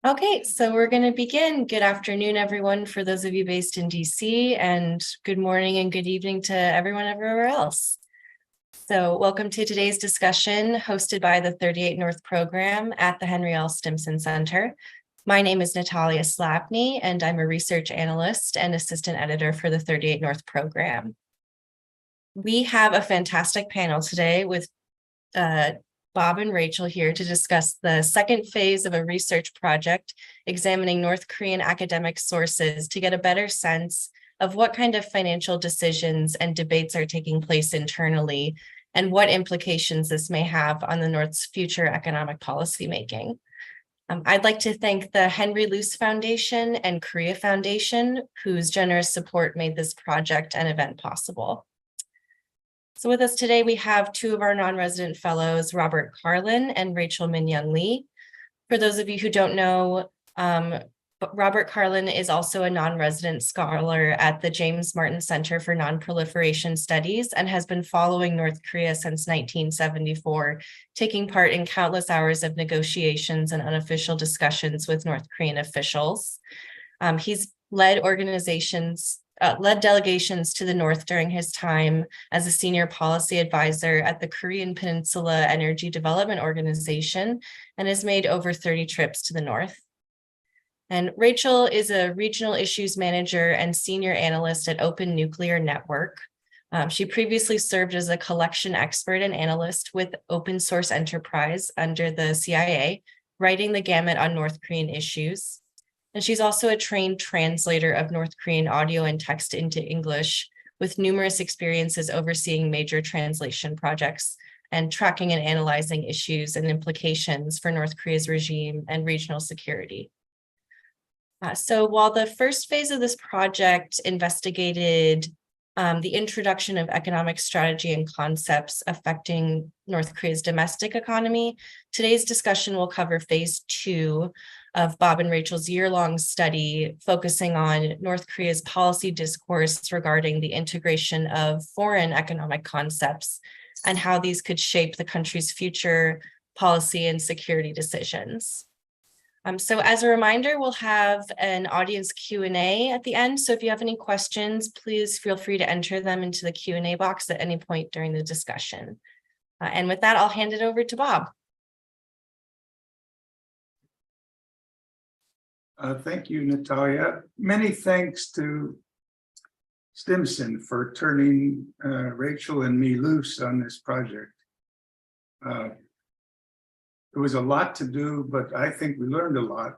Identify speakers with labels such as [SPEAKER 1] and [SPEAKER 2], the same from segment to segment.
[SPEAKER 1] Okay, so we're going to begin. Good afternoon, everyone, for those of you based in DC, and good morning and good evening to everyone everywhere else. So welcome to today's discussion hosted by the 38 North program at the Henry L. Stimson Center. My name is Natalia Slapney, and I'm a research analyst and assistant editor for the 38 North program. We have a fantastic panel today with Bob and Rachel here to discuss the second phase of a research project examining North Korean academic sources to get a better sense of what kind of financial decisions and debates are taking place internally and what implications this may have on the North's future economic policy making. I'd like to thank the Henry Luce Foundation and Korea Foundation, whose generous support made this project and event possible. So with us today, we have two of our non-resident fellows, Robert Carlin and Rachel Min-Young Lee. For those of you who don't know, Robert Carlin is also a non-resident scholar at the James Martin Center for Non-Proliferation Studies and has been following North Korea since 1974, taking part in countless hours of negotiations and unofficial discussions with North Korean officials. He's led delegations to the North during his time as a senior policy advisor at the Korean Peninsula Energy Development Organization and has made over 30 trips to the North. And Rachel is a regional issues manager and senior analyst at Open Nuclear Network. She previously served as a collection expert and analyst with Open Source Enterprise under the CIA, writing the gamut on North Korean issues. And she's also a trained translator of North Korean audio and text into English, with numerous experiences overseeing major translation projects and tracking and analyzing issues and implications for North Korea's regime and regional security. So while the first phase of this project investigated the introduction of economic strategy and concepts affecting North Korea's domestic economy, today's discussion will cover phase 2 of Bob and Rachel's year-long study focusing on North Korea's policy discourse regarding the integration of foreign economic concepts and how these could shape the country's future policy and security decisions. So as a reminder, we'll have an audience Q&A at the end. So if you have any questions, please feel free to enter them into the Q&A box at any point during the discussion. And with that, I'll hand it over to Bob.
[SPEAKER 2] Thank you, Natalia. Many thanks to Stimson for turning Rachel and me loose on this project. It was a lot to do, but I think we learned a lot,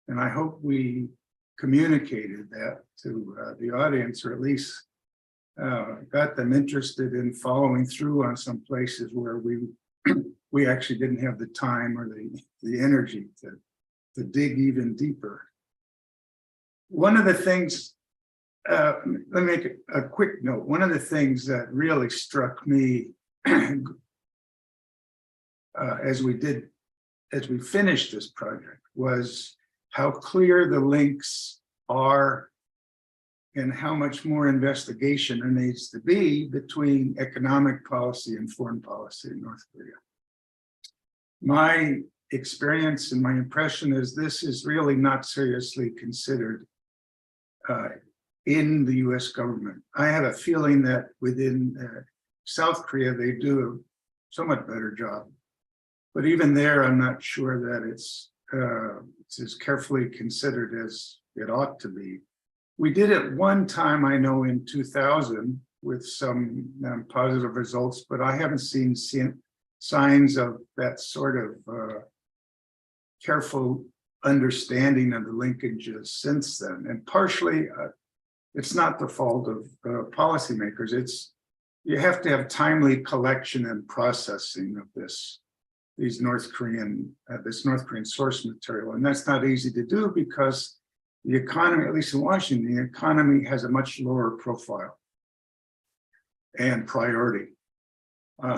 [SPEAKER 2] and I hope we communicated that to the audience, or at least got them interested in following through on some places where we actually didn't have the time or the energy to dig even deeper. One of the things, let me make a quick note. One of the things that really struck me as we finished this project was how clear the links are and how much more investigation there needs to be between economic policy and foreign policy in North Korea. My experience and my impression is this is really not seriously considered in the US government. I have a feeling that within South Korea, they do a somewhat better job. But even there, I'm not sure that it's as carefully considered as it ought to be. We did it one time, I know, in 2000 with some positive results, but I haven't seen signs of that sort of careful understanding of the linkages since then. And partially, it's not the fault of policymakers. You have to have timely collection and processing of this North Korean source material, and that's not easy to do because the economy, at least in Washington, the economy has a much lower profile and priority.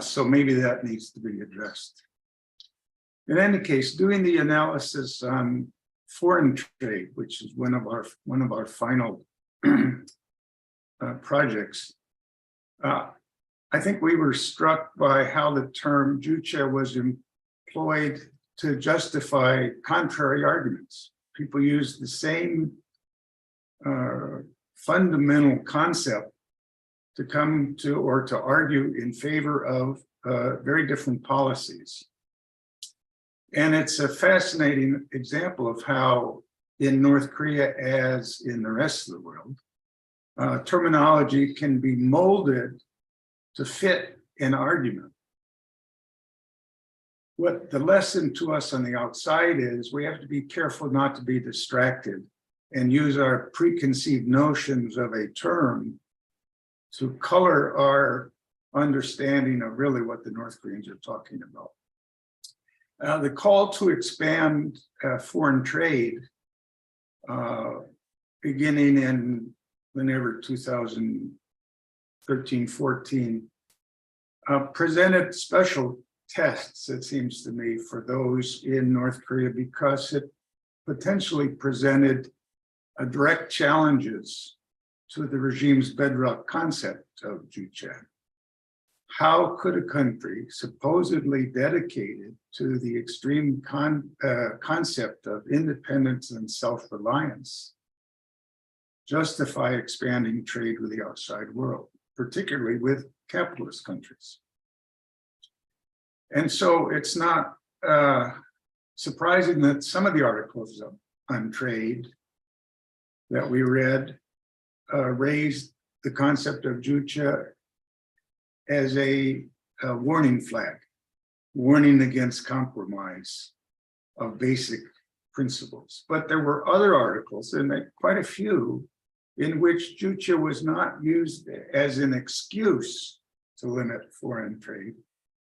[SPEAKER 2] So maybe that needs to be addressed. In any case, doing the analysis on foreign trade, which is one of our final projects, I think we were struck by how the term juche was employed to justify contrary arguments. people use the same fundamental concept to come to or to argue in favor of very different policies. And it's a fascinating example of how in North Korea, as in the rest of the world, terminology can be molded to fit an argument. What the lesson to us on the outside is, we have to be careful not to be distracted and use our preconceived notions of a term to color our understanding of really what the North Koreans are talking about. The call to expand foreign trade beginning in whenever 2013, 14, presented special tests, it seems to me, for those in North Korea, because it potentially presented direct challenges to the regime's bedrock concept of juche. How could a country supposedly dedicated to the extreme concept of independence and self-reliance justify expanding trade with the outside world, particularly with capitalist countries? And so it's not surprising that some of the articles on trade that we read raised the concept of juche as a warning flag, warning against compromise of basic principles. But there were other articles, and quite a few, in which juche was not used as an excuse to limit foreign trade,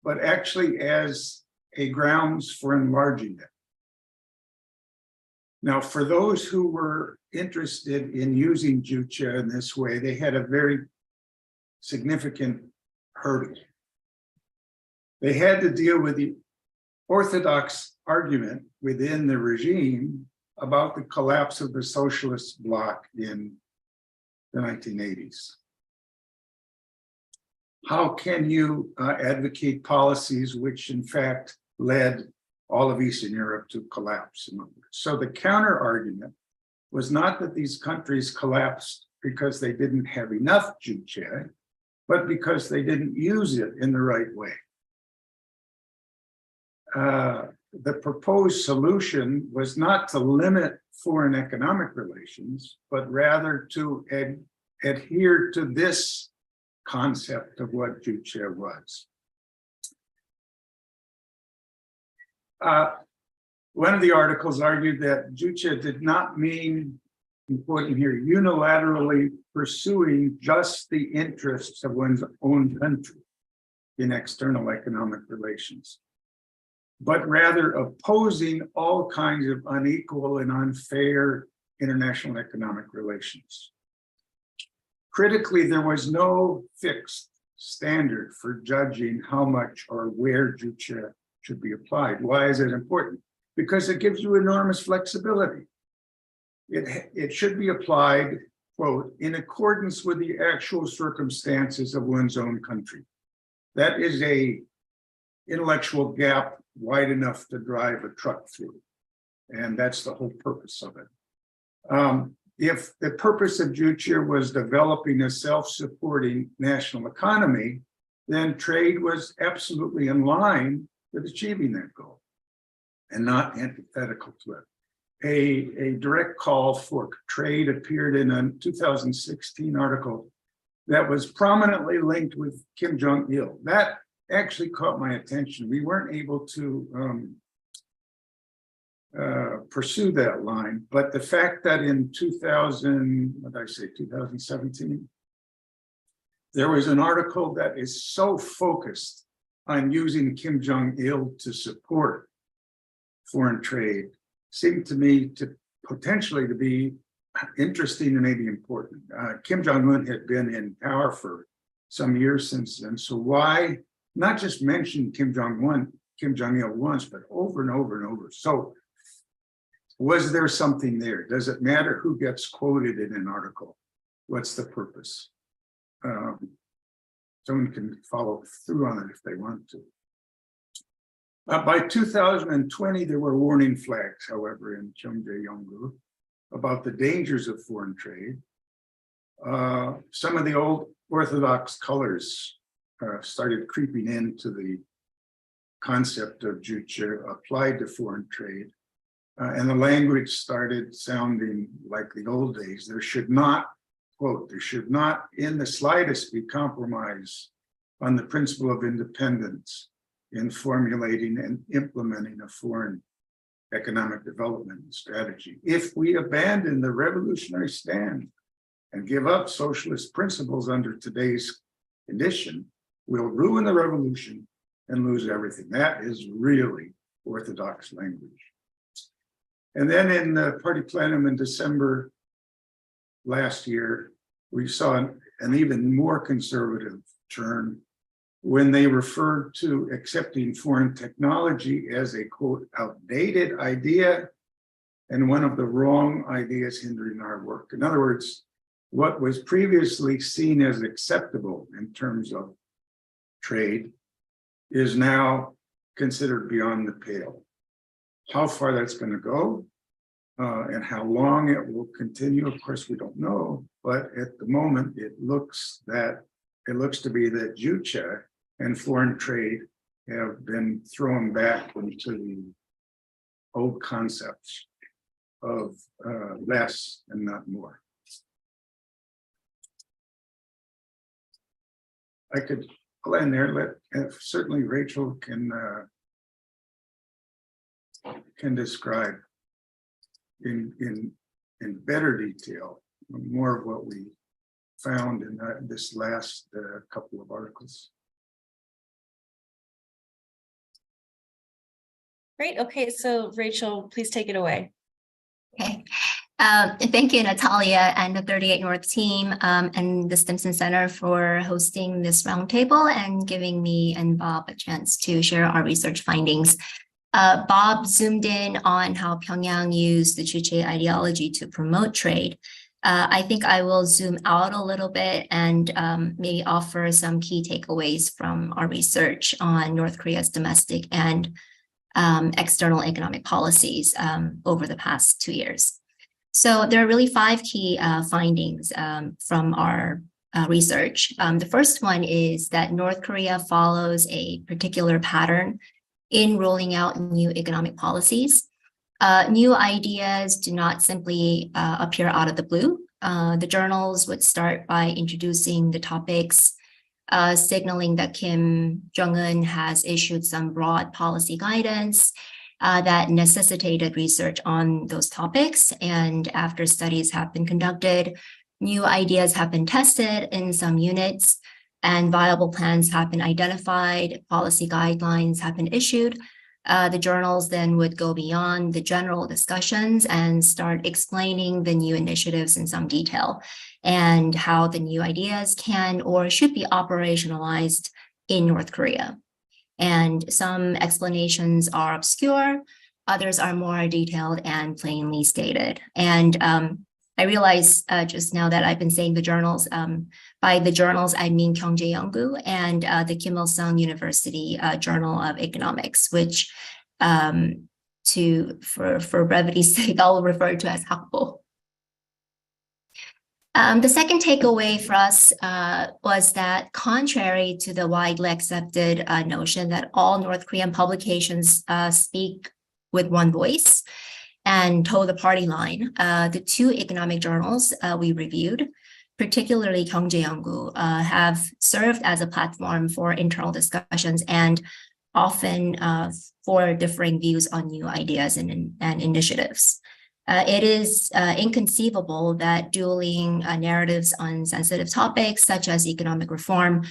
[SPEAKER 2] but actually as a grounds for enlarging it. Now, for those who were interested in using juche in this way, they had a very significant hurdle. They had to deal with the orthodox argument within the regime about the collapse of the socialist bloc in the 1980s. How can you advocate policies which in fact led all of Eastern Europe to collapse? So the counter argument was not that these countries collapsed because they didn't have enough juche, but because they didn't use it in the right way. The proposed solution was not to limit foreign economic relations, but rather to adhere to this concept of what juche was. One of the articles argued that juche did not mean, important here, unilaterally pursuing just the interests of one's own country in external economic relations, but rather opposing all kinds of unequal and unfair international economic relations. Critically, there was no fixed standard for judging how much or where juche should be applied. Why is it important? Because it gives you enormous flexibility. It should be applied, quote, in accordance with the actual circumstances of one's own country. That is a intellectual gap wide enough to drive a truck through. And that's the whole purpose of it. If the purpose of juche was developing a self-supporting national economy, then trade was absolutely in line with achieving that goal and not antithetical to it. A direct call for trade appeared in a 2016 article that was prominently linked with Kim Jong-il. That actually caught my attention. We weren't able to pursue that line, but the fact that in 2017, there was an article that is so focused on using Kim Jong-il to support foreign trade seemed to me to potentially to be interesting and maybe important. Kim Jong-un had been in power for some years since then, so why not just mention Kim Jong-il once, but over and over and over? So was there something there? Does it matter who gets quoted in an article? What's the purpose? Someone can follow through on it if they want to. By 2020, there were warning flags, however, in Jong about the dangers of foreign trade. Some of the old orthodox colors started creeping into the concept of juche applied to foreign trade. And the language started sounding like the old days. There should not, quote, there should not in the slightest be compromise on the principle of independence in formulating and implementing a foreign economic development strategy. If we abandon the revolutionary stand and give up socialist principles under today's condition, we'll ruin the revolution and lose everything. That is really orthodox language. And then in the party plenum in December last year, we saw an even more conservative turn when they referred to accepting foreign technology as a, quote, outdated idea and one of the wrong ideas hindering our work. In other words, what was previously seen as acceptable in terms of trade is now considered beyond the pale. How far that's going to go and how long it will continue, of course, we don't know. But at the moment, it looks to be that juche and foreign trade have been thrown back into the old concepts of less and not more. I'll end there. Certainly Rachel can describe in better detail more of what we found in this last couple of articles.
[SPEAKER 1] Great. Okay, so Rachel, please take it away.
[SPEAKER 3] Okay. Thank you, Natalia and the 38 North team and the Stimson Center for hosting this roundtable and giving me and Bob a chance to share our research findings. Bob zoomed in on how Pyongyang used the juche ideology to promote trade. I think I will zoom out a little bit and maybe offer some key takeaways from our research on North Korea's domestic and external economic policies over the past 2 years. So there are really 5 key findings from our research. The first one is that North Korea follows a particular pattern in rolling out new economic policies. New ideas do not simply appear out of the blue. The journals would start by introducing the topics, signaling that Kim Jong-un has issued some broad policy guidance that necessitated research on those topics. And after studies have been conducted, new ideas have been tested in some units, and viable plans have been identified, policy guidelines have been issued. The journals then would go beyond the general discussions and start explaining the new initiatives in some detail and how the new ideas can or should be operationalized in North Korea. And some explanations are obscure, others are more detailed and plainly stated. And I realize just now that I've been saying the journals. By the journals, I mean Kyungjae-younggu and the Kim Il-sung University Journal of Economics, which for brevity's sake, I'll refer to as Hakbo. The second takeaway for us was that contrary to the widely accepted notion that all North Korean publications speak with one voice and toe the party line, the 2 economic journals we reviewed, particularly Kyungjae-younggu, have served as a platform for internal discussions and often for differing views on new ideas and initiatives. It is inconceivable that dueling narratives on sensitive topics such as economic reform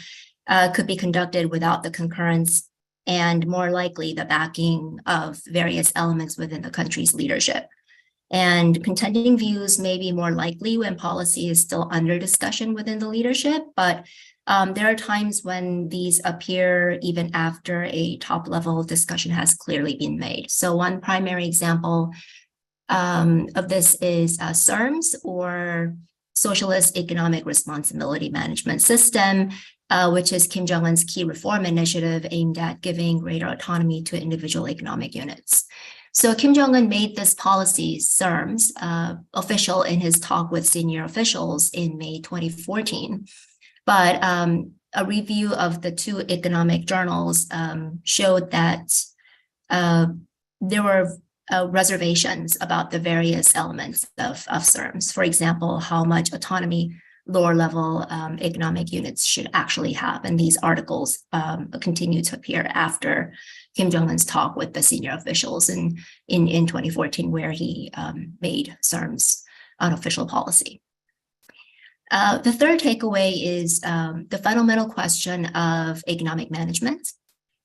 [SPEAKER 3] could be conducted without the concurrence and more likely the backing of various elements within the country's leadership. And contending views may be more likely when policy is still under discussion within the leadership, but there are times when these appear even after a top-level discussion has clearly been made. So one primary example of this is SERMS, or Socialist Economic Responsibility Management System, which is Kim Jong-un's key reform initiative aimed at giving greater autonomy to individual economic units. So Kim Jong-un made this policy, SERMS, official in his talk with senior officials in May 2014. But a review of the two economic journals showed that there were reservations about the various elements of SERMS. For example, how much autonomy lower level economic units should actually have. And these articles continue to appear after Kim Jong-un's talk with the senior officials in 2014, where he made SERMS an official policy. The third takeaway is the fundamental question of economic management,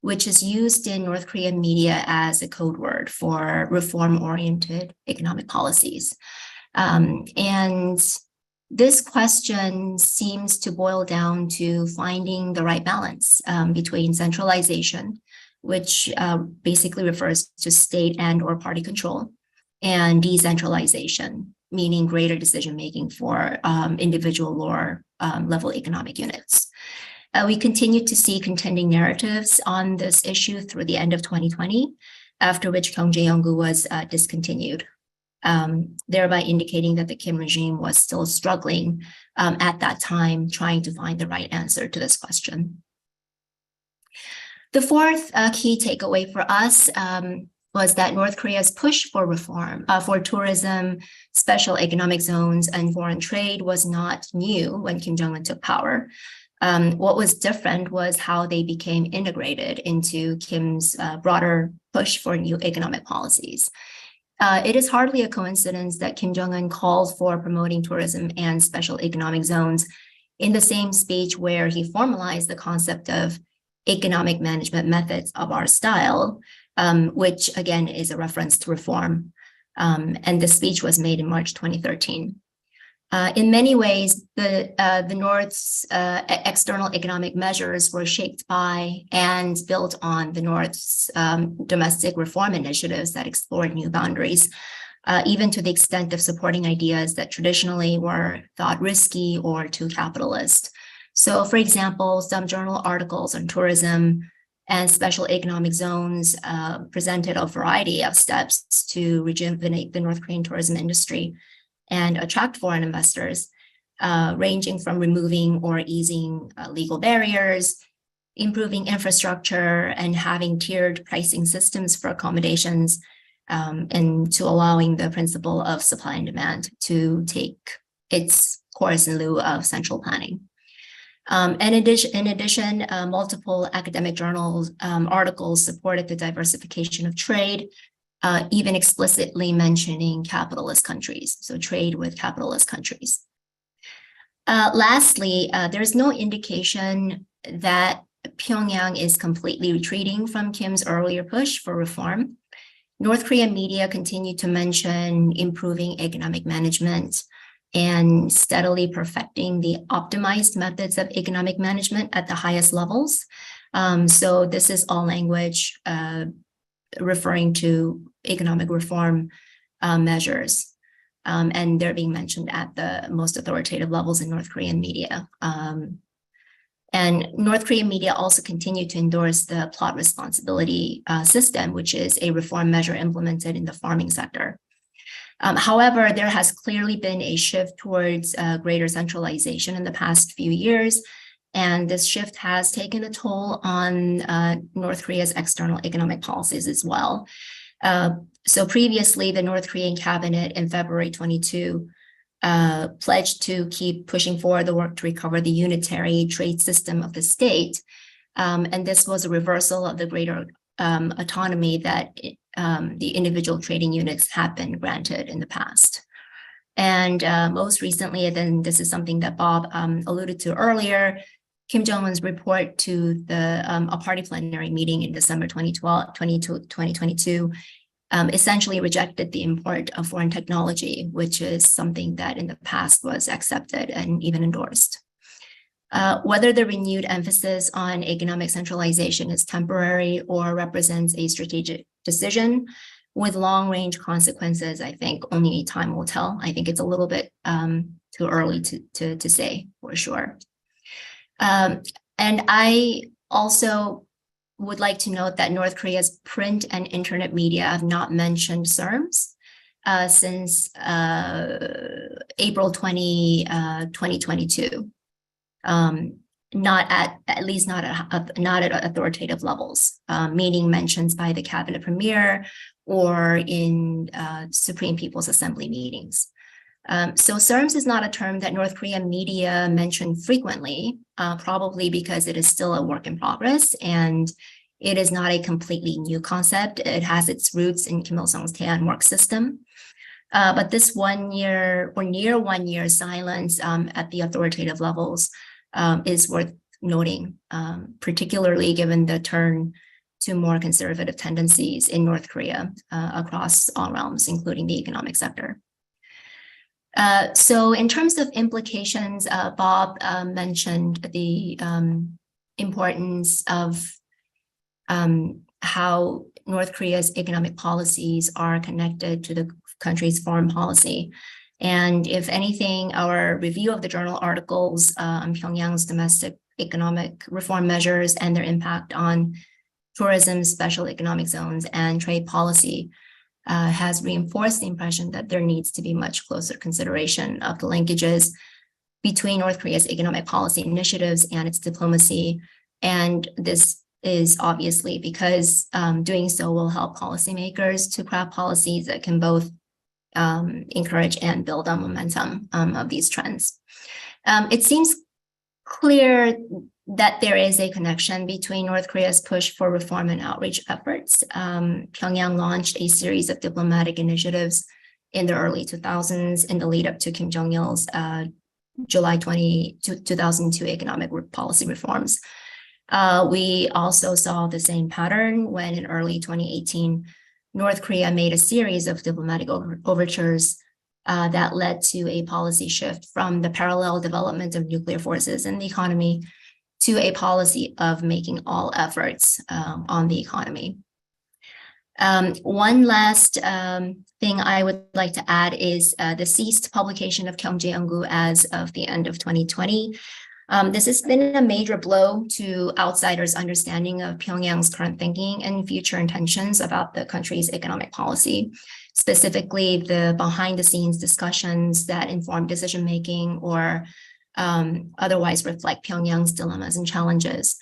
[SPEAKER 3] which is used in North Korean media as a code word for reform-oriented economic policies. And this question seems to boil down to finding the right balance between centralization, which basically refers to state and or party control, and decentralization, meaning greater decision-making for individual lower level economic units. We continue to see contending narratives on this issue through the end of 2020, after which 경제연구 was discontinued, thereby indicating that the Kim regime was still struggling at that time, trying to find the right answer to this question. The fourth key takeaway for us was that North Korea's push for reform for tourism, special economic zones, and foreign trade was not new when Kim Jong-un took power. What was different was how they became integrated into Kim's broader push for new economic policies. It is hardly a coincidence that Kim Jong-un called for promoting tourism and special economic zones in the same speech where he formalized the concept of economic management methods of our style, which again is a reference to reform. And the speech was made in March 2013. In many ways, the North's external economic measures were shaped by and built on the North's domestic reform initiatives that explored new boundaries, even to the extent of supporting ideas that traditionally were thought risky or too capitalist. So, for example, some journal articles on tourism and special economic zones presented a variety of steps to rejuvenate the North Korean tourism industry and attract foreign investors, ranging from removing or easing legal barriers, improving infrastructure, and having tiered pricing systems for accommodations, and to allowing the principle of supply and demand to take its course in lieu of central planning. In addition, multiple academic journals articles supported the diversification of trade, even explicitly mentioning capitalist countries, so trade with capitalist countries. Lastly, there's no indication that Pyongyang is completely retreating from Kim's earlier push for reform. North Korean media continue to mention improving economic management and steadily perfecting the optimized methods of economic management at the highest levels. So this is all language referring to economic reform measures, and they're being mentioned at the most authoritative levels in North Korean media. And North Korean media also continue to endorse the plot responsibility system, which is a reform measure implemented in the farming sector. However, there has clearly been a shift towards greater centralization in the past few years, and this shift has taken a toll on North Korea's external economic policies as well. So previously, the North Korean cabinet in February 22 pledged to keep pushing forward the work to recover the unitary trade system of the state. And this was a reversal of the greater autonomy that the individual trading units have been granted in the past. And most recently, then this is something that Bob alluded to earlier, Kim Jong-un's report to the a party plenary meeting in December 2022 essentially rejected the import of foreign technology, which is something that in the past was accepted and even endorsed. Whether the renewed emphasis on economic centralization is temporary or represents a strategic decision with long-range consequences, I think only time will tell. I think it's a little bit too early to say for sure. And I also would like to note that North Korea's print and internet media have not mentioned SERMs since April 2022. Not at least not at authoritative levels, meaning mentions by the cabinet premier or in Supreme People's Assembly meetings. So SERMs is not a term that North Korean media mention frequently, probably because it is still a work in progress and it is not a completely new concept. It has its roots in Kim Il-sung's Taean work system. But this 1 year or near 1 year silence at the authoritative levels is worth noting, particularly given the turn to more conservative tendencies in North Korea across all realms, including the economic sector. So in terms of implications, Bob mentioned the importance of how North Korea's economic policies are connected to the country's foreign policy. And if anything, our review of the journal articles on Pyongyang's domestic economic reform measures and their impact on tourism, special economic zones, and trade policy has reinforced the impression that there needs to be much closer consideration of the linkages between North Korea's economic policy initiatives and its diplomacy. And this is obviously because doing so will help policymakers to craft policies that can both encourage and build on momentum of these trends. It seems clear that there is a connection between North Korea's push for reform and outreach efforts. Pyongyang launched a series of diplomatic initiatives in the early 2000s in the lead up to Kim Jong-il's July 2002 economic policy reforms. We also saw the same pattern when in early 2018, North Korea made a series of diplomatic overtures that led to a policy shift from the parallel development of nuclear forces in the economy to a policy of making all efforts on the economy. One last thing I would like to add is the ceased publication of Gyeonggi as of the end of 2020. This has been a major blow to outsiders' understanding of Pyongyang's current thinking and future intentions about the country's economic policy, specifically the behind-the-scenes discussions that inform decision-making or otherwise reflect Pyongyang's dilemmas and challenges.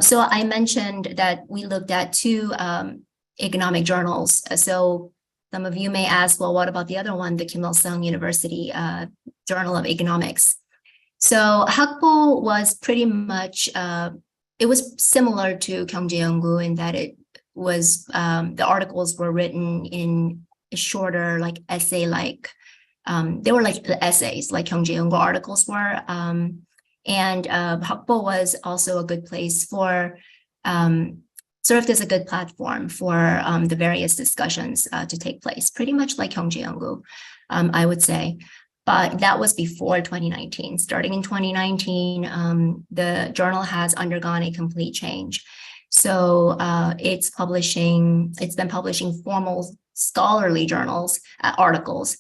[SPEAKER 3] So I mentioned that we looked at two economic journals. So some of you may ask, well, what about the other one, the Kim Il-sung University Journal of Economics? So Hakbo was pretty much, it was similar to Gyeonggi in that it was, the articles were written in shorter, like essay-like, they were like the essays, like Gyeonggi articles were. And Hakbo was also a good place for, served as a good platform for the various discussions to take place, pretty much like Gyeonggi, I would say. But that was before 2019. Starting in 2019, the journal has undergone a complete change. So it's been publishing formal scholarly journals, articles,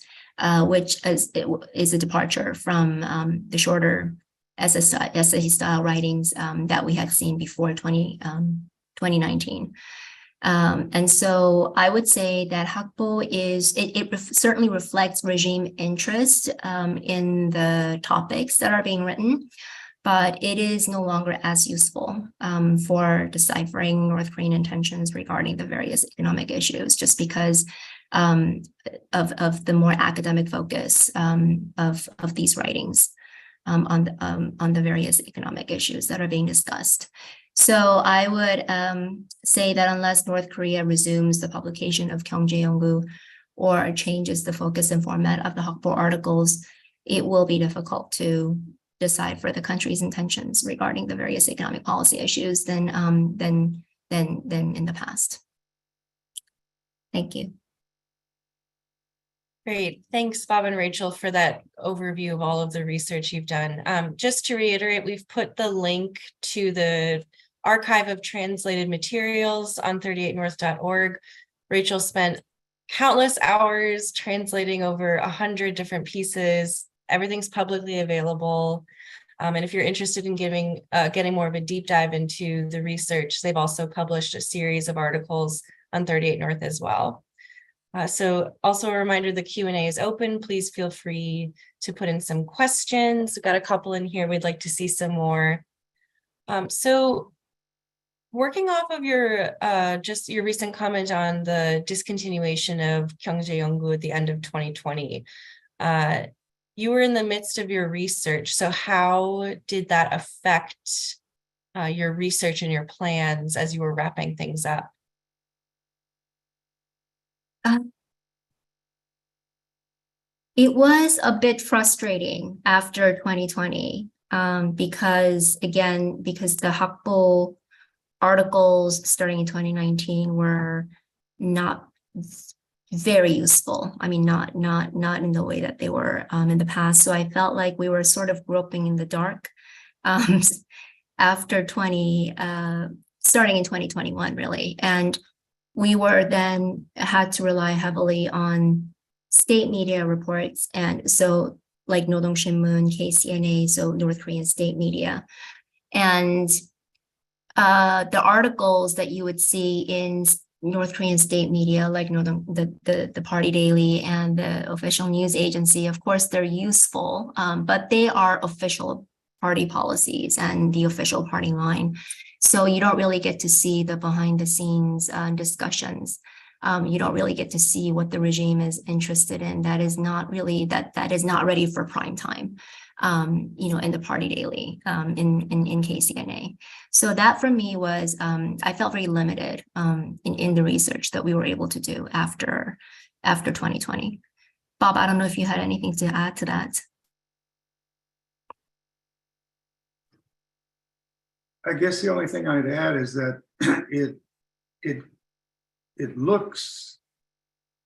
[SPEAKER 3] which is a departure from the shorter essay style writings that we had seen before 2019. And so I would say that Hakbo certainly reflects regime interest in the topics that are being written, but it is no longer as useful for deciphering North Korean intentions regarding the various economic issues, just because of the more academic focus of these writings on the various economic issues that are being discussed. So I would say that unless North Korea resumes the publication of Gyeonggi or changes the focus and format of the Hakbo articles, it will be difficult to decipher the country's intentions regarding the various economic policy issues than in the past. Thank you.
[SPEAKER 1] Great. Thanks, Bob and Rachel, for that overview of all of the research you've done. Just to reiterate, we've put the link to the archive of translated materials on 38north.org. Rachel spent countless hours translating over 100 different pieces everything's publicly available. And if you're interested in getting more of a deep dive into the research, they've also published a series of articles on 38 North as well. So also a reminder, the Q&A is open. Please feel free to put in some questions. We've got a couple in here. We'd like to see some more. So working off of your just your recent comment on the discontinuation of Gyeongjae-Yeonggu at the end of 2020, you were in the midst of your research. So how did that affect your research and your plans as you were wrapping things up?
[SPEAKER 3] It was a bit frustrating after 2020 because the Hakbo articles starting in 2019 were not very useful. I mean, not in the way that they were in the past. So I felt like we were sort of groping in the dark after starting in 2021, really. And we were then had to rely heavily on state media reports. And so like Nodong Shinmun, KCNA, so North Korean state media. And the articles that you would see in North Korean state media, like the Party Daily and the official news agency, of course, they're useful, but they are official party policies and the official party line. So you don't really get to see the behind the scenes discussions. You don't really get to see what the regime is interested in. That is not really that is not ready for prime time. In the Party Daily, in KCNA. So that for me was, I felt very limited in the research that we were able to do after 2020. Bob, I don't know if you had anything to add to that.
[SPEAKER 2] I guess the only thing I'd add is that it looks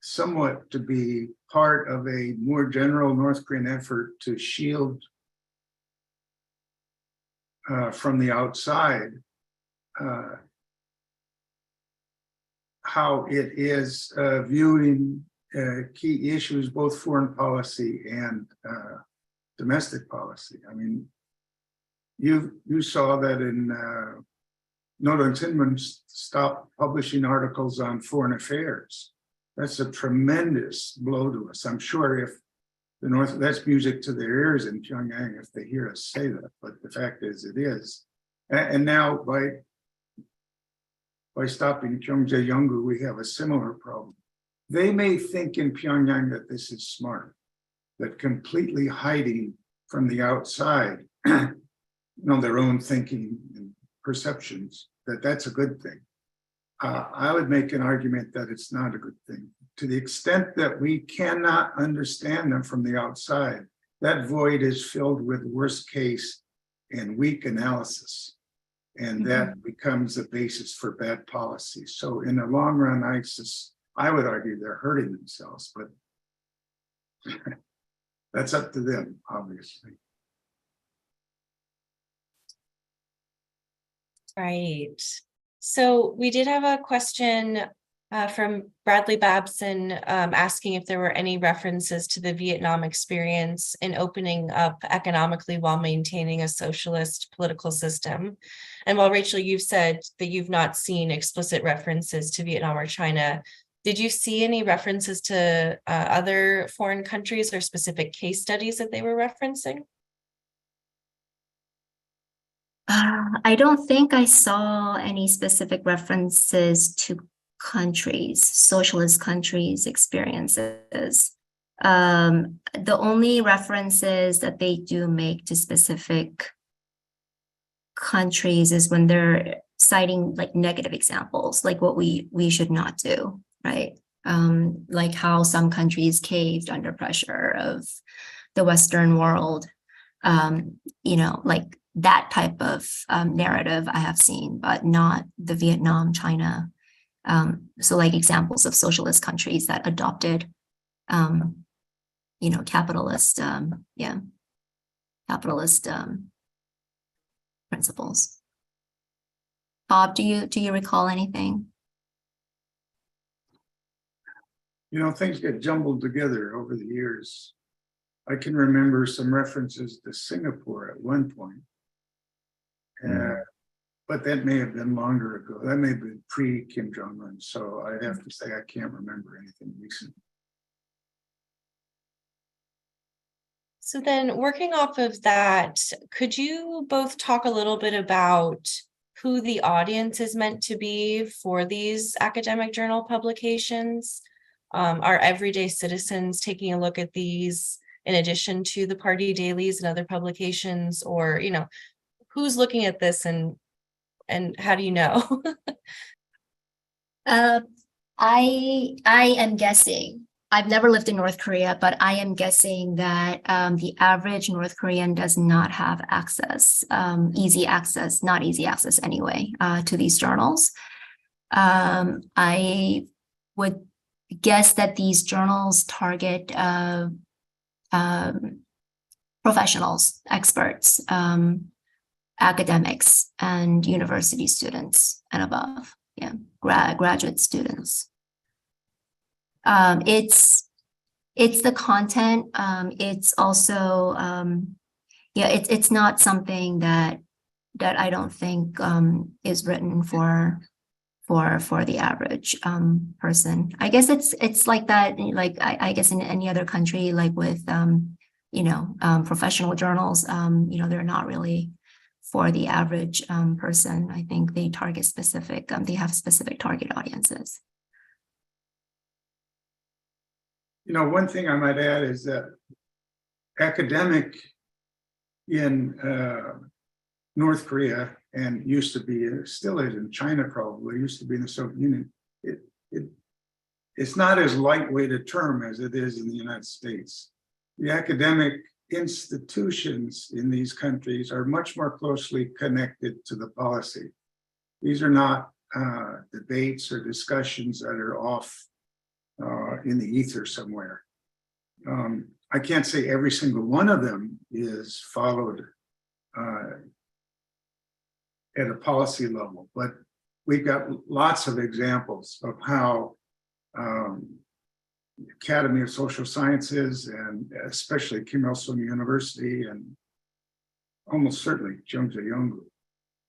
[SPEAKER 2] somewhat to be part of a more general North Korean effort to shield from the outside how it is viewing key issues, both foreign policy and domestic policy. I mean, you saw that in Nodong Shinmun stopped publishing articles on foreign affairs. That's a tremendous blow to us. I'm sure if the North, that's music to their ears in Pyongyang if they hear us say that, but the fact is it is. And now by stopping Gyeongjae-Yeonggu, we have a similar problem. They may think in Pyongyang that this is smart, that completely hiding from the outside, their own thinking and perceptions, that's a good thing. I would make an argument that it's not a good thing. To the extent that we cannot understand them from the outside, that void is filled with worst case and weak analysis. And that becomes a basis for bad policy. So in the long run, I would argue they're hurting themselves, but that's up to them, obviously.
[SPEAKER 1] Right. So we did have a question from Bradley Babson asking if there were any references to the Vietnam experience in opening up economically while maintaining a socialist political system. And while Rachel, you've said that you've not seen explicit references to Vietnam or China, did you see any references to other foreign countries or specific case studies that they were referencing?
[SPEAKER 3] I don't think I saw any specific references to countries, socialist countries' experiences. The only references that they do make to specific countries is when they're citing like negative examples, like what we should not do, right? Like how some countries caved under pressure of the Western world, like that type of narrative I have seen, but not the Vietnam, China. So like examples of socialist countries that adopted, capitalist principles. Bob, do you recall anything?
[SPEAKER 2] Things get jumbled together over the years. I can remember some references to Singapore at one point. But that may have been longer ago. That may have been pre-Kim Jong-un. So I'd have to say I can't remember anything recent.
[SPEAKER 1] So then working off of that, could you both talk a little bit about who the audience is meant to be for these academic journal publications? Are everyday citizens taking a look at these in addition to the party dailies and other publications, or, you know, who's looking at this and how do you know?
[SPEAKER 3] I am guessing. I've never lived in North Korea, but I am guessing that the average North Korean does not have access, easy access, not easy access anyway, to these journals. I would guess that these journals target professionals, experts, academics, and university students and above. Yeah, graduate students. It's the content. It's also it's not something that I don't think is written for the average person. I guess it's like that. Like I guess in any other country, like with professional journals, they're not really for the average person. I think they target specific. They have specific target audiences.
[SPEAKER 2] One thing I might add is that academic in North Korea, and used to be, still is in China probably, used to be in the Soviet Union, it's not as lightweight a term as it is in the United States. The academic institutions in these countries are much more closely connected to the policy. These are not debates or discussions that are off in the ether somewhere. I can't say every single one of them is followed at a policy level, but we've got lots of examples of how Academy of Social Sciences and especially Kim Il-sung University and almost certainly Jong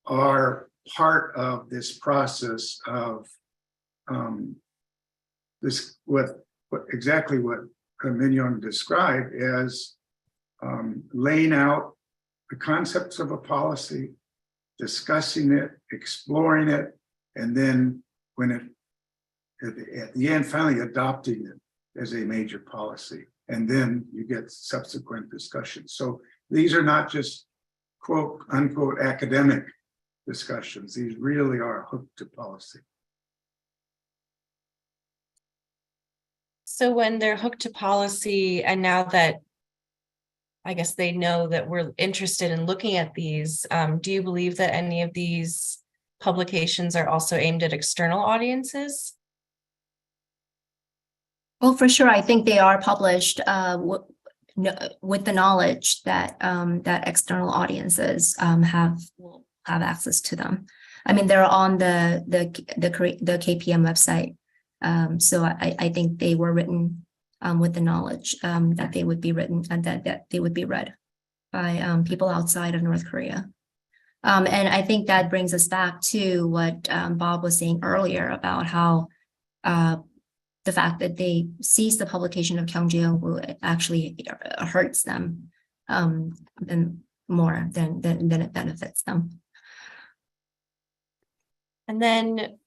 [SPEAKER 2] are part of this process of exactly what Min-young described as laying out the concepts of a policy, discussing it, exploring it, and then when at the end, finally adopting it as a major policy. And then you get subsequent discussions. So these are not just quote unquote academic discussions. These really are hooked to policy.
[SPEAKER 1] So when they're hooked to policy, and now that I guess they know that we're interested in looking at these, do you believe that any of these publications are also aimed at external audiences?
[SPEAKER 3] Well, for sure, I think they are published with the knowledge that that external audiences will have access to them. I mean, they're on the KPM website, so I think they were written with the knowledge that they would be written and that they would be read by people outside of North Korea. And I think that brings us back to what Bob was saying earlier about how the fact that they cease the publication of Kyung Jae-woo actually hurts them more than it benefits them.
[SPEAKER 1] And then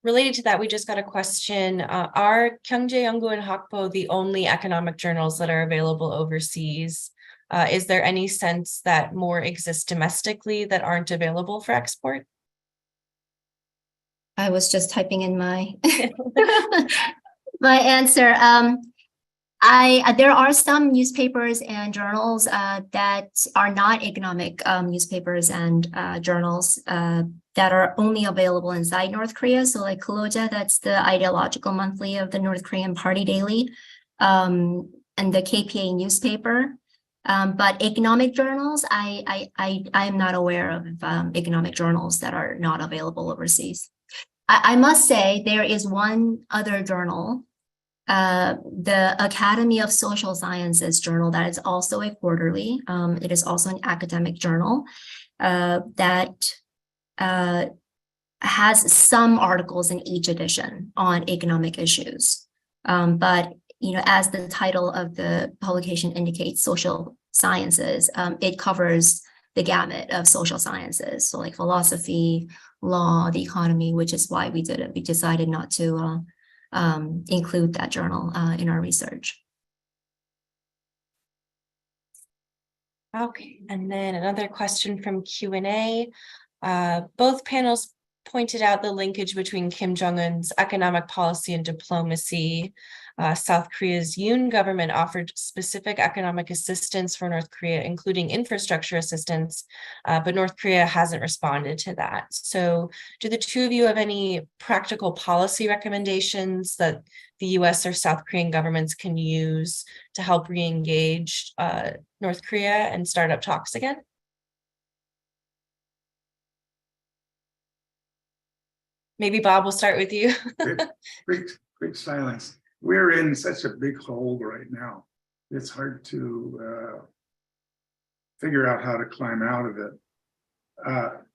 [SPEAKER 1] related to that, we just got a question. Are Kyungjae, Yeonggu, and Hakpo the only economic journals that are available overseas? Is there any sense that more exist domestically that aren't available for export?
[SPEAKER 3] I was just typing in my my answer. There are some newspapers and journals that are not economic newspapers and journals that are only available inside North Korea. So like Kuloja, that's the ideological monthly of the North Korean Party Daily, and the KPA newspaper. But economic journals, I am not aware of economic journals that are not available overseas. I must say there is one other journal The Academy of Social Sciences journal, that is also a quarterly. It is also an academic journal that has some articles in each edition on economic issues. But as the title of the publication indicates, social sciences, it covers the gamut of social sciences. So like philosophy, law, the economy, which is why we did it. We decided not to include that journal in our research.
[SPEAKER 1] Okay, and then another question from Q&A. Both panels pointed out the linkage between Kim Jong-un's economic policy and diplomacy. South Korea's Yoon government offered specific economic assistance for North Korea, including infrastructure assistance, but North Korea hasn't responded to that. So do the two of you have any practical policy recommendations that the US or South Korean governments can use to help re-engage North Korea and start up talks again? Maybe Bob, will start with you.
[SPEAKER 2] Great silence. We're in such a big hole right now. It's hard to figure out how to climb out of it.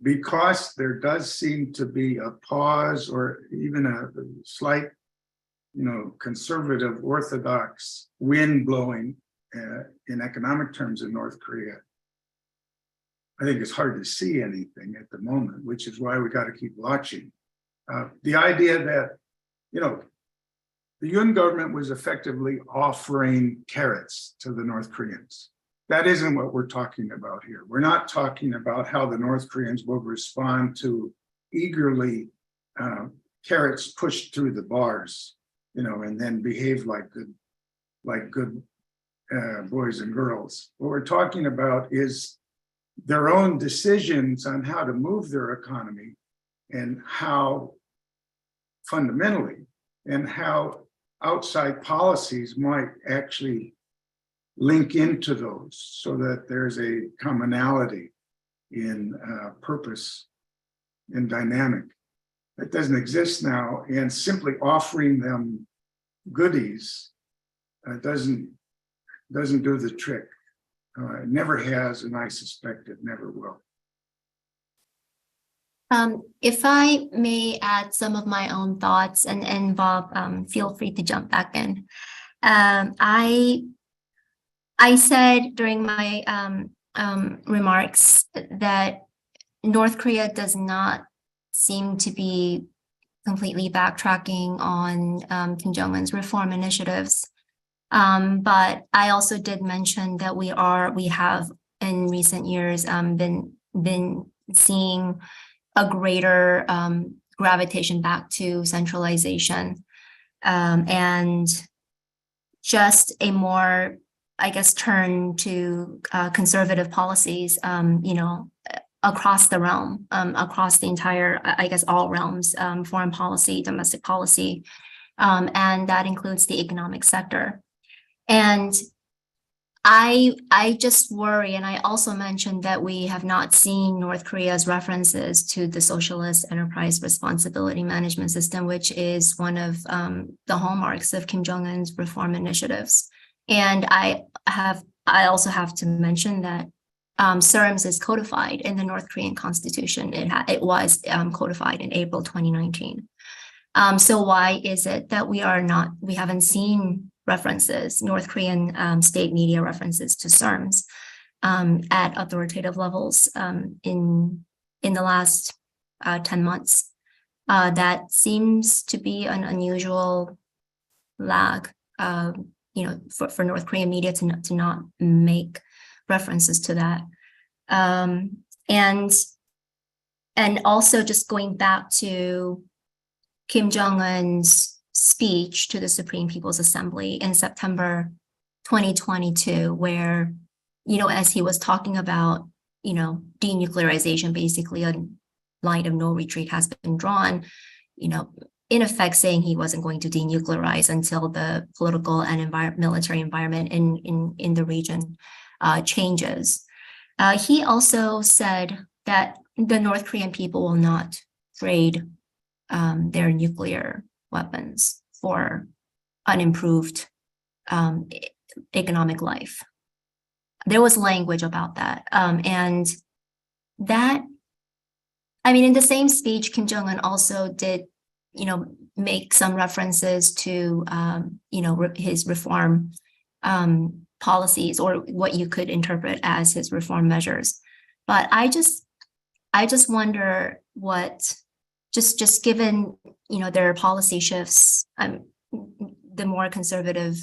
[SPEAKER 2] Because there does seem to be a pause or even a slight, conservative orthodox wind blowing in economic terms in North Korea. I think it's hard to see anything at the moment, which is why we got to keep watching. The idea that, the Yoon government was effectively offering carrots to the North Koreans. That isn't what we're talking about here. We're not talking about how the North Koreans will respond to eagerly carrots pushed through the bars, and then behave like good boys and girls. What we're talking about is their own decisions on how to move their economy and how fundamentally and how outside policies might actually link into those so that there's a commonality in purpose and dynamic that doesn't exist now, and simply offering them goodies doesn't do the trick. It never has, and I suspect it never will.
[SPEAKER 3] If I may add some of my own thoughts, and Bob, feel free to jump back in. I said during my remarks that North Korea does not seem to be completely backtracking on Kim Jong-un's reform initiatives. But I also did mention that we have in recent years been seeing a greater gravitation back to centralization, and just a more, I guess, turn to conservative policies, across the realm, across the entire, I guess, all realms, foreign policy, domestic policy, and that includes the economic sector. And I just worry, and I also mentioned that we have not seen North Korea's references to the Socialist Enterprise Responsibility Management System, which is one of the hallmarks of Kim Jong-un's reform initiatives. And I also have to mention that SERMS is codified in the North Korean Constitution. It was codified in April 2019. So why is it that we haven't seen references, North Korean state media references to SERMS at authoritative levels in the last 10 months? That seems to be an unusual lag, for North Korean media to not make references to that. And also just going back to Kim Jong-un's speech to the Supreme People's Assembly in September 2022, where, as he was talking about, denuclearization, basically a line of no retreat has been drawn, in effect saying he wasn't going to denuclearize until the political and military environment in the region changes. He also said that the North Korean people will not trade their nuclear weapons for an improved economic life. There was language about that. And that, I mean, in the same speech, Kim Jong-un also did, make some references to, his reform policies, or what you could interpret as his reform measures. But I just wonder what, just given, their policy shifts, the more conservative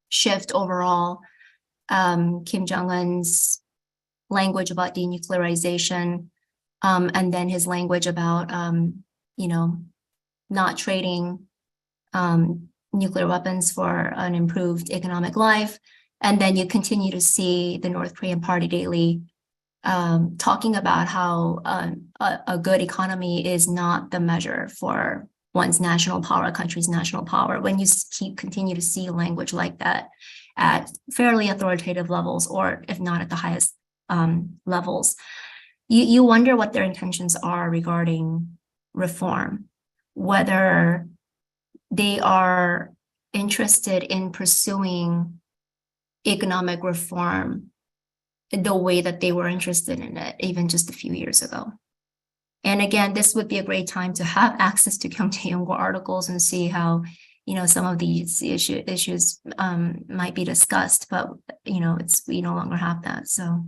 [SPEAKER 3] shift overall, Kim Jong-un's language about denuclearization, and then his language about, not trading nuclear weapons for an improved economic life. And then you continue to see the North Korean Party Daily talking about how a good economy is not the measure for one's national power, a country's national power. When you continue to see language like that at fairly authoritative levels, or if not at the highest levels, you wonder what their intentions are regarding reform, whether they are interested in pursuing economic reform the way that they were interested in it even just a few years ago. And again, this would be a great time to have access to Kyung Jae-yong articles and see how, some of these issues might be discussed, but we no longer have that. So,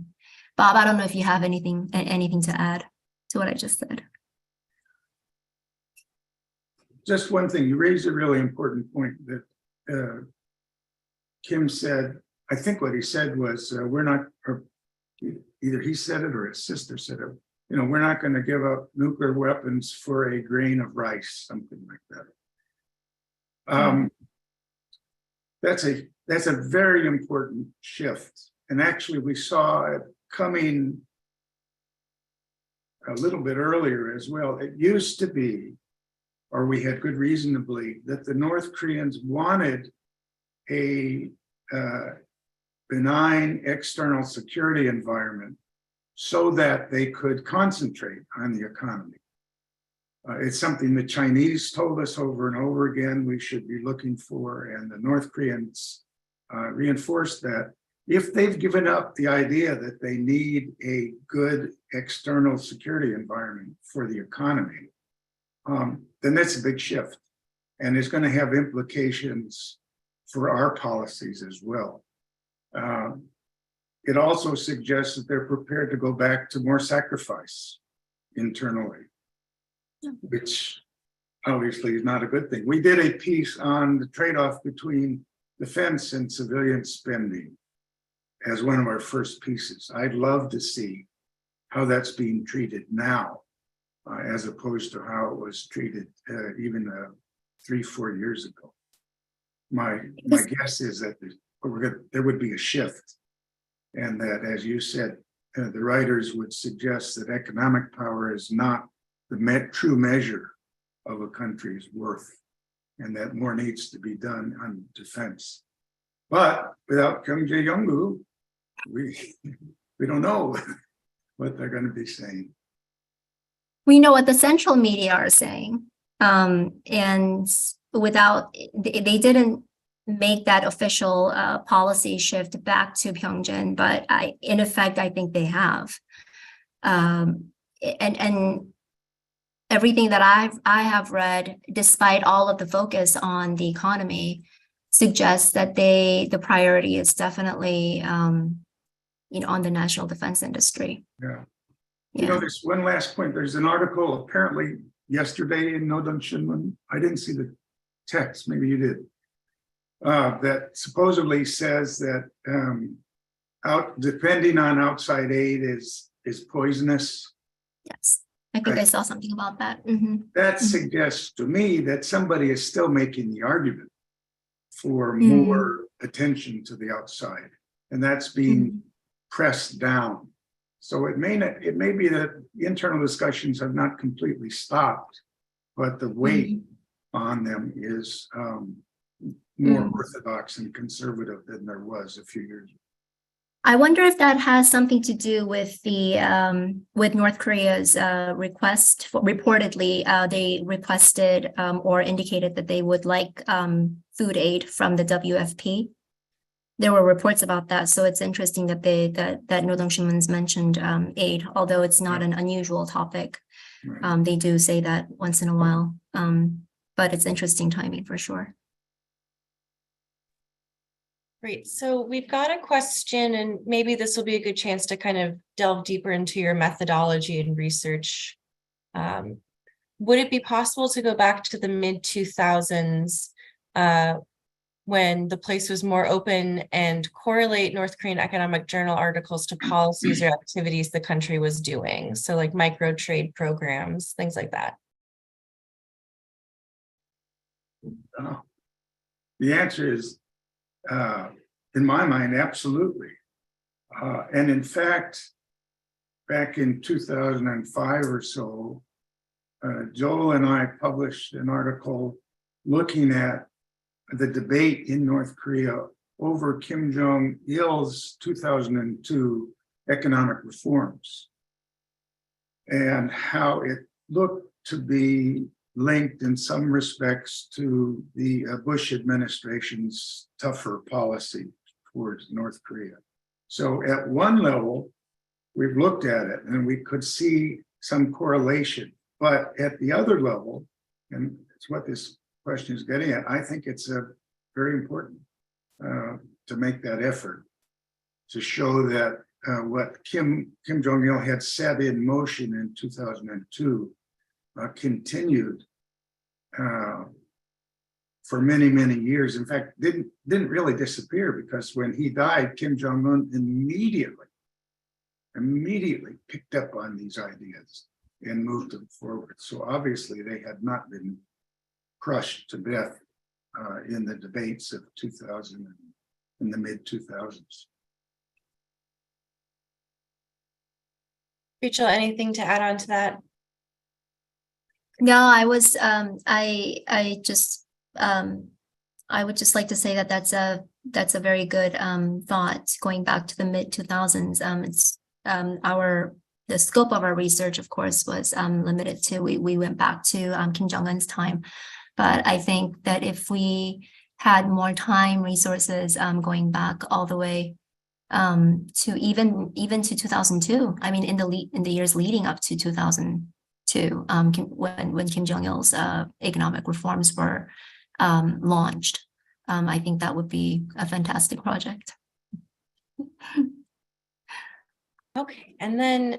[SPEAKER 3] Bob, I don't know if you have anything to add to what I just said.
[SPEAKER 2] Just one thing, you raised a really important point that Kim said. I think what he said was, we're not, or either he said it or his sister said it, we're not going to give up nuclear weapons for a grain of rice, something like that. That's a very important shift. And actually we saw it coming a little bit earlier as well. It used to be, or we had good reason to believe, that the North Koreans wanted a benign external security environment so that they could concentrate on the economy. It's something the Chinese told us over and over again we should be looking for, and the North Koreans reinforced that. If they've given up the idea that they need a good external security environment for the economy, then that's a big shift, and it's going to have implications for our policies as well. It also suggests that they're prepared to go back to more sacrifice internally, which obviously is not a good thing. We did a piece on the trade-off between defense and civilian spending as one of our first pieces. I'd love to see how that's being treated now, as opposed to how it was treated even 3-4 years ago. My guess is that there would be a shift, and that, as you said, the writers would suggest that economic power is not the true measure of a country's worth, and that more needs to be done on defense. But without Kim Jae-yong, we don't know what they're going to be saying.
[SPEAKER 3] We know what the central media are saying, and without, they didn't make that official policy shift back to Pyeongchang, but in effect, I think they have. And everything that I have read, despite all of the focus on the economy, suggests that the priority is definitely on the national defense industry.
[SPEAKER 2] Yeah.
[SPEAKER 3] Yeah.
[SPEAKER 2] There's one last point. There's an article apparently yesterday in Nodon Shinmun. I didn't see the text. Maybe you did. That supposedly says that depending on outside aid is poisonous.
[SPEAKER 3] Yes, I think I saw something about that. Mm-hmm.
[SPEAKER 2] That suggests to me that somebody is still making the argument for more attention to the outside, and that's being pressed down. So it may be that internal discussions have not completely stopped, but the weight on them is more orthodox and conservative than there was a few years ago.
[SPEAKER 3] I wonder if that has something to do with the with North Korea's request. Reportedly, they requested or indicated that they would like food aid from the WFP. There were reports about that, so it's interesting that that Rodong Shinmun's mentioned aid, although it's not an unusual topic.
[SPEAKER 2] Right.
[SPEAKER 3] They do say that once in a while, but it's interesting timing for sure.
[SPEAKER 1] Great. So we've got a question, and maybe this will be a good chance to kind of delve deeper into your methodology and research. Would it be possible to go back to the mid-2000s when the place was more open and correlate North Korean Economic Journal articles to policies or activities the country was doing? So like micro trade programs, things like that.
[SPEAKER 2] The answer is, in my mind, absolutely. And in fact, back in 2005 or so, Joel and I published an article looking at the debate in North Korea over Kim Jong-il's 2002 economic reforms and how it looked to be linked in some respects to the Bush administration's tougher policy towards North Korea. So at one level, we've looked at it and we could see some correlation, but at the other level, and it's what this question is getting at, I think it's very important to make that effort to show that what Kim Jong-il had set in motion in 2002 continued for many, many years. In fact, didn't really disappear, because when he died, Kim Jong-un immediately picked up on these ideas and moved them forward. So obviously they had not been crushed to death in the debates of 2000 in the mid-2000s.
[SPEAKER 1] Rachel, anything to add on to that?
[SPEAKER 3] No, I was I would just like to say that that's a very good thought, going back to the mid-2000s. It's the scope of our research, of course, was limited to we went back to Kim Jong-un's time, but I think that if we had more time, resources, going back all the way to even to 2002, I mean, in the years leading up to 2002, when Kim Jong-il's economic reforms were launched, I think that would be a fantastic project.
[SPEAKER 1] Okay, and then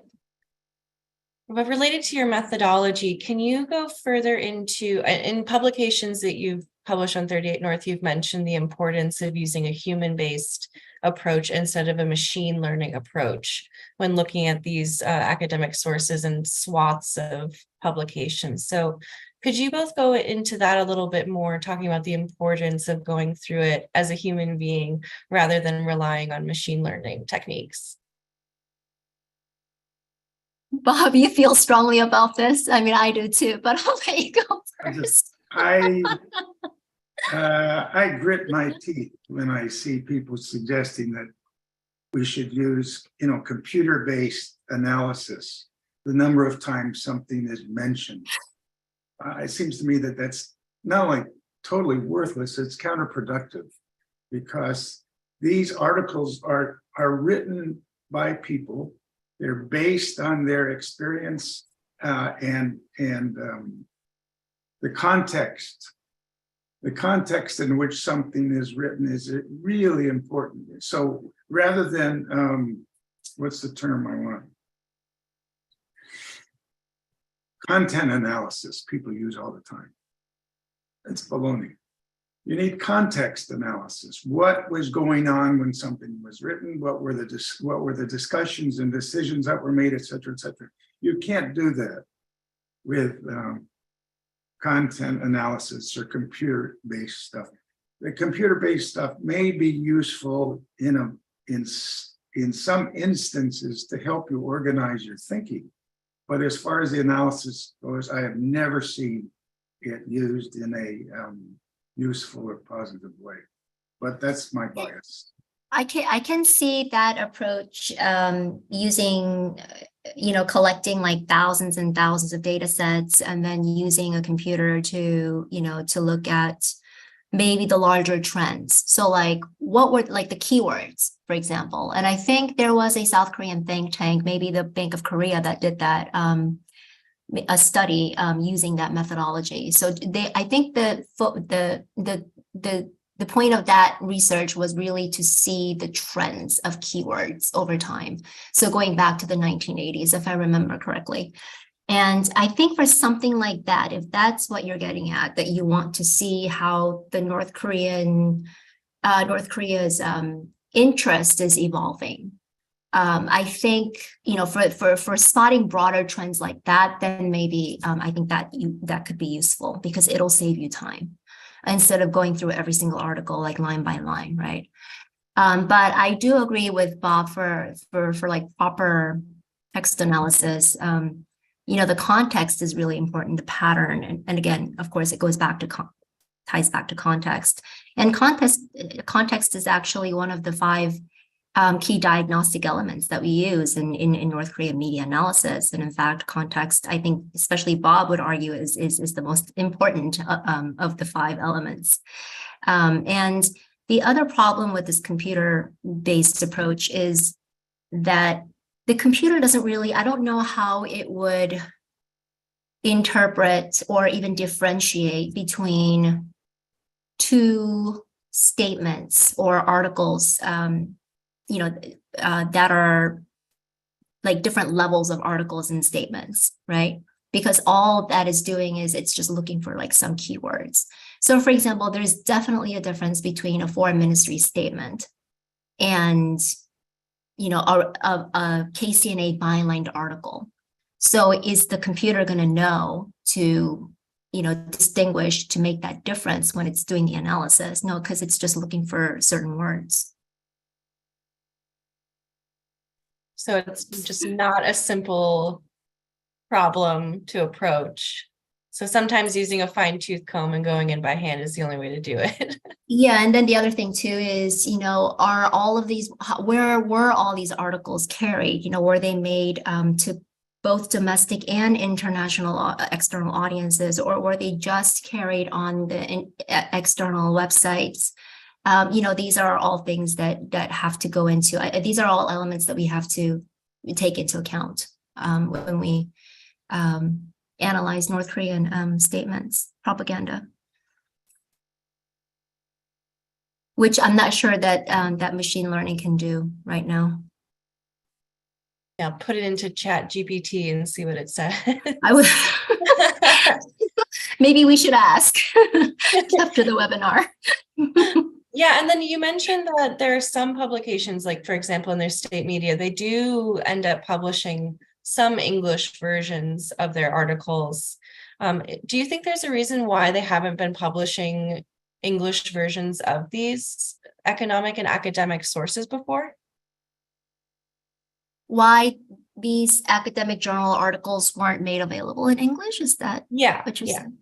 [SPEAKER 1] but related to your methodology, can you go further into, in publications that you've published on 38 North, you've mentioned the importance of using a human-based approach instead of a machine learning approach when looking at these academic sources and swaths of publications. So could you both go into that a little bit more, talking about the importance of going through it as a human being rather than relying on machine learning techniques?
[SPEAKER 3] Bob, you feel strongly about this? I mean, I do too, but I'll let you go first.
[SPEAKER 2] I grit my teeth when I see people suggesting that we should use, computer-based analysis the number of times something is mentioned. It seems to me that that's not only totally worthless, it's counterproductive, because these articles are written by people. They're based on their experience and the context. The context in which something is written is really important. So rather than, what's the term I want? Content analysis, people use all the time. It's baloney. You need context analysis. What was going on when something was written? What were the discussions and decisions that were made, et cetera, et cetera. You can't do that with content analysis or computer-based stuff. The computer-based stuff may be useful in some instances to help you organize your thinking, but as far as the analysis goes, I have never seen it used in a useful or positive way. But that's my bias.
[SPEAKER 3] I can see that approach using collecting like thousands and thousands of data sets and then using a computer to to look at maybe the larger trends. So like what were like the keywords, for example. And I think there was a South Korean think tank, maybe the Bank of Korea, that did that a study using that methodology. So I think the point of that research was really to see the trends of keywords over time. So going back to the 1980s, if I remember correctly. And I think for something like that, if that's what you're getting at, that you want to see how the North Korea's interest is evolving. I think, for spotting broader trends like that, then maybe I think that could be useful because it'll save you time instead of going through every single article like line by line, right? But I do agree with Bob for like proper text analysis. The context is really important, the pattern. And again, of course, it goes back to ties back to context. And context is actually one of the 5 key diagnostic elements that we use in North Korean media analysis. And in fact, context, I think, especially Bob would argue, is the most important of the 5 elements. And the other problem with this computer-based approach is that the computer doesn't really, I don't know how it would interpret or even differentiate between 2 statements or articles, that are like different levels of articles and statements, right? Because all that is doing is it's just looking for like some keywords. So for example, there's definitely a difference between a foreign ministry statement and a KCNA bylined article. So is the computer going to know to, distinguish, to make that difference when it's doing the analysis? No, because it's just looking for certain words.
[SPEAKER 1] So it's just not a simple problem to approach. So sometimes using a fine-tooth comb and going in by hand is the only way to do it.
[SPEAKER 3] Yeah, and then the other thing too is, are all of these, where were all these articles carried? Were they made to both domestic and international external audiences, or were they just carried on the external websites? These are all things that have to go into, these are all elements that we have to take into account when we analyze North Korean statements, propaganda, which I'm not sure that that machine learning can do right now.
[SPEAKER 1] Yeah, put it into Chat GPT and see what it says.
[SPEAKER 3] I would. Maybe we should ask after the webinar.
[SPEAKER 1] Yeah, and then you mentioned that there are some publications, like for example, in their state media, they do end up publishing some English versions of their articles. Do you think there's a reason why they haven't been publishing English versions of these economic and academic sources before?
[SPEAKER 3] Why these academic journal articles weren't made available in English? Is that what you're saying?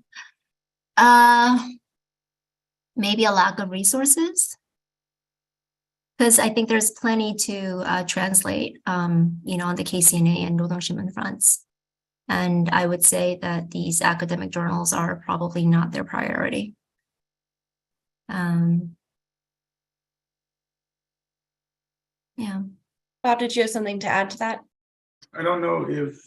[SPEAKER 3] Maybe a lack of resources, because I think there's plenty to translate, on the KCNA and 노동신문 fronts. And I would say that these academic journals are probably not their priority. Yeah.
[SPEAKER 1] Bob, did you have something to add to that?
[SPEAKER 2] I don't know if,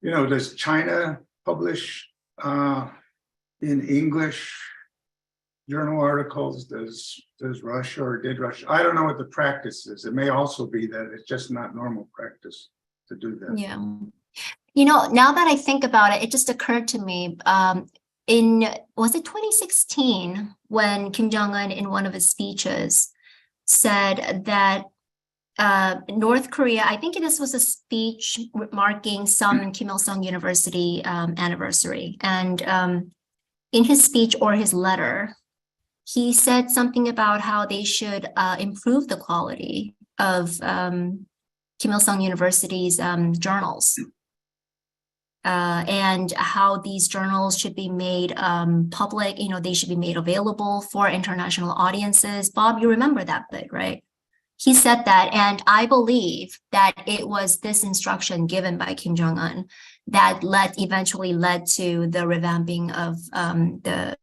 [SPEAKER 2] does China publish in English journal articles? Does Russia, or did Russia? I don't know what the practice is. It may also be that it's just not normal practice to do that.
[SPEAKER 3] Yeah. Now that I think about it, it just occurred to me, was it 2016 when Kim Jong-un in one of his speeches said that North Korea, I think this was a speech marking some Kim Il-sung University anniversary. And in his speech or his letter, he said something about how they should improve the quality of Kim Il-sung University's journals. and how these journals should be made public, they should be made available for international audiences. Bob, you remember that bit, right? He said that, and I believe that it was this instruction given by Kim Jong-un that eventually led to the revamping of the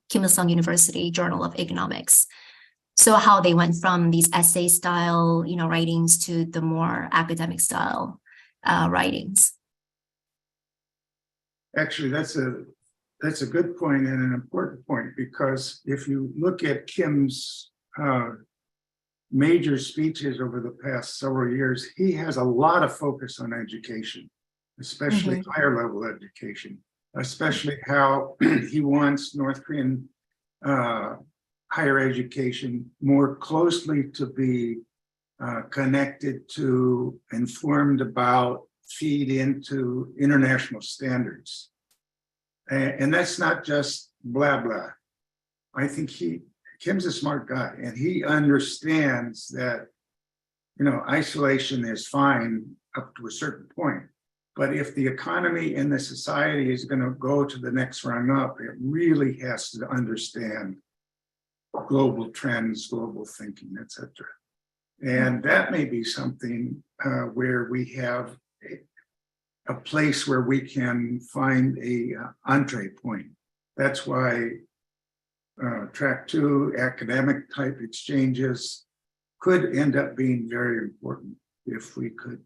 [SPEAKER 3] Kim Il-sung University Journal of Economics. So how they went from these essay style, writings to the more academic style writings.
[SPEAKER 2] Actually, that's a good point and an important point, because if you look at Kim's major speeches over the past several years, he has a lot of focus on education, especially higher level education, especially how he wants North Korean higher education more closely to be connected to, informed about, feed into international standards. And that's not just blah, blah. I think Kim's a smart guy, and he understands that, isolation is fine up to a certain point. But if the economy and the society is going to go to the next rung up, it really has to understand global trends, global thinking, etc. And that may be something where we have a place where we can find a entree point. That's why track 2 academic type exchanges could end up being very important if we could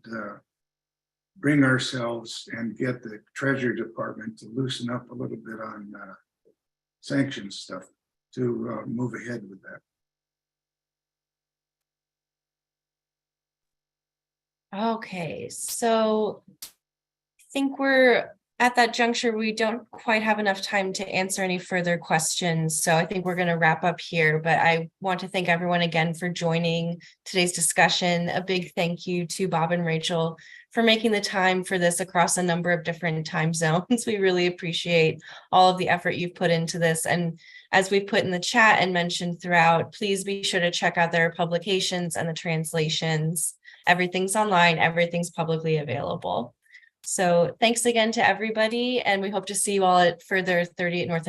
[SPEAKER 2] bring ourselves and get the Treasury Department to loosen up a little bit on sanctions stuff to move ahead with that.
[SPEAKER 1] Okay, so I think we're at that juncture. We don't quite have enough time to answer any further questions. So I think we're going to wrap up here, but I want to thank everyone again for joining today's discussion. A big thank you to Bob and Rachel for making the time for this across a number of different time zones. We really appreciate all of the effort you've put into this. And as we put in the chat and mentioned throughout, please be sure to check out their publications and the translations. Everything's online, everything's publicly available. So thanks again to everybody, and we hope to see you all at further 38 North